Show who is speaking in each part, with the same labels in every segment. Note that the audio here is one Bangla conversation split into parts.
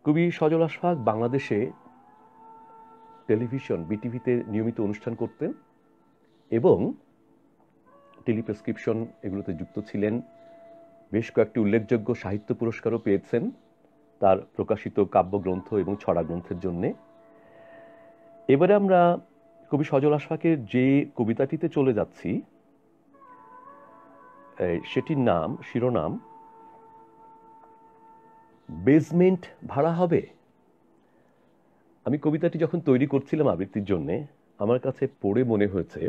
Speaker 1: কবি সজল আশফাক বাংলাদেশে টেলিভিশন বিটিভিতে নিয়মিত অনুষ্ঠান করতেন এবং টেলিপ্রেসক্রিপশন এগুলোতে যুক্ত ছিলেন। বেশ কয়েকটি উল্লেখযোগ্য সাহিত্য পুরস্কারও পেয়েছেন তার প্রকাশিত কাব্যগ্রন্থ এবং ছড়া গ্রন্থের জন্যে। এবারে আমরা কবি সজল আশফাকের যে কবিতাটিতে চলে যাচ্ছি সেটির শিরোনাম বেসমেন্ট ভাড়া হবে। আমি কবিতাটি যখন তৈরি করছিলাম আবৃত্তির জন্যে আমার কাছে পড়ে মনে হয়েছে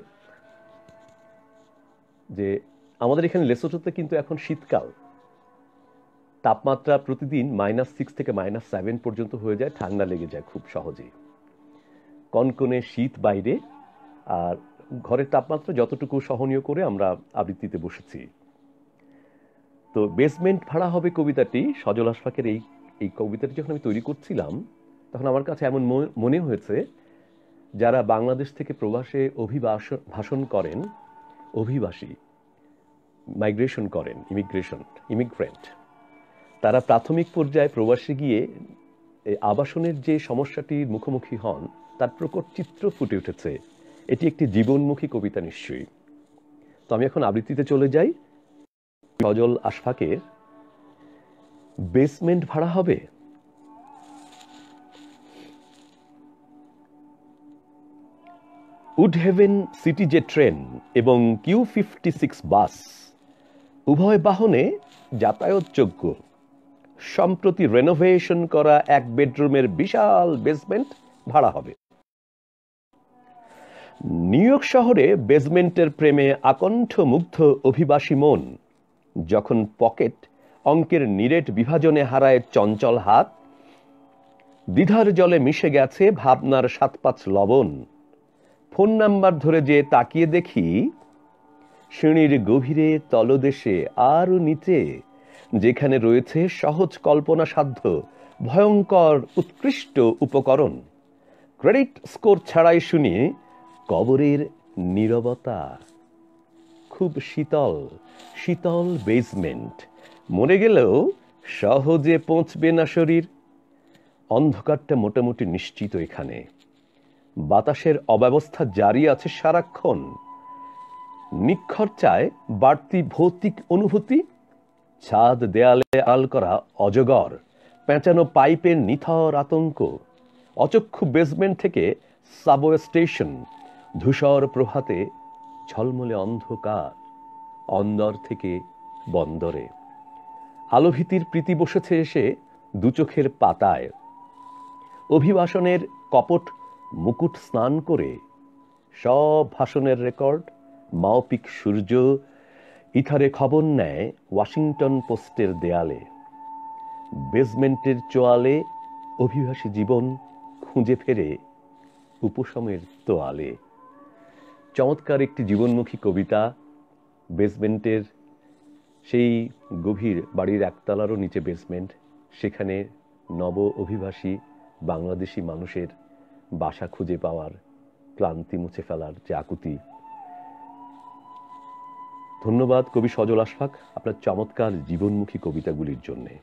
Speaker 1: যে আমাদের এখানে লেসোটোতে কিন্তু এখন শীতকাল, তাপমাত্রা প্রতিদিন -6 থেকে -7 পর্যন্ত হয়ে যায়, ঠান্ডা লেগে যায় খুব সহজেই। কনকনে শীত বাইরে, আর ঘরের তাপমাত্রা যতটুকু সহনীয় করে আমরা আবৃত্তিতে বসেছি। তো বেসমেন্ট ভাড়া হবে কবিতাটি, সজল আশফাকের এই কবিতাটি যখন আমি তৈরি করছিলাম তখন আমার কাছে এমন মনে হয়েছে যারা বাংলাদেশ থেকে প্রবাসে অভিবাসন করেন, অভিবাসী, মাইগ্রেশন করেন, ইমিগ্রেন্ট, তারা প্রাথমিক পর্যায়ে প্রবাসে গিয়ে আবাসনের যে সমস্যাটির মুখোমুখি হন তার প্রকট চিত্র ফুটে উঠেছে। এটি একটি জীবনমুখী কবিতা নিশ্চয়ই। তো আমি এখন আবৃত্তিতে চলে যাই। সজল আশফাকের বেসমেন্ট ভাড়া হবে। উডহেভেন সিটি জে ট্রেন এবং Q56 বাস উভয় বাহনে যাতায়াতযোগ্য সম্প্রতি রেনোভেশন করা এক বেডরুমের বিশাল বেসমেন্ট ভাড়া হবে। নিউ ইয়র্ক শহরে বেসমেন্টের প্রেমে আকণ্ঠ মুগ্ধ অভিবাসী মন যখন পকেট অঙ্কের নিরেট বিভাজনে হারায় চঞ্চল হাত, দ্বিধার জলে মিশে গেছে ভাবনার ৭-৫ লবণ। ফোন নাম্বার ধরে যে তাকিয়ে দেখি সিঁড়ির গভীরে তলদেশে আরও নিচে যেখানে রয়েছে সহজ কল্পনা সাধ্য ভয়ঙ্কর উৎকৃষ্ট উপকরণ। ক্রেডিট স্কোর ছাড়াই শুনি কবরের নীরবতা। খুব শীতল শীতল বেসমেন্ট, মরে গেলেও সহজে পৌঁছবে না শরীর। অন্ধকারটা মোটামুটি নিশ্চিত এখানে, বাতাসের অব্যবস্থা জারি আছে সারাক্ষণ। নিখরচায় বাড়তি ভৌতিক অনুভূতি, ছাদ দেয়ালে আল করা অজগর, পেঁচানো পাইপের নিথর আতঙ্ক। অচক্ষু বেসমেন্ট থেকে সাবওয়ে স্টেশন, ধূসর প্রভাতে ঝলমলে অন্ধকার। অন্দর থেকে বন্দরে আলোভীতির প্রীতি বসেছে এসে দুচোখের পাতায়। অভিবাসনের কপট মুকুট স্নান করে সব ভাষণের রেকর্ড মাওপিক সূর্য ইথারে খবর নেয় ওয়াশিংটন পোস্টের দেয়ালে। বেসমেন্টের চোয়ালে অভিবাসী জীবন খুঁজে ফেরে উপশমের তোয়ালে। চমৎকার একটি জীবনমুখী কবিতা। বেসমেন্টের সেই গভীর বাড়ির একতলারও নিচে বেসমেন্ট, সেখানে নব অভিবাসী বাংলাদেশি মানুষের বাসা খুঁজে পাওয়ার, ক্লান্তি মুছে ফেলার যে আকুতি। ধন্যবাদ কবি সজল আশফাক আপনার চমৎকার জীবনমুখী কবিতাগুলির জন্যে।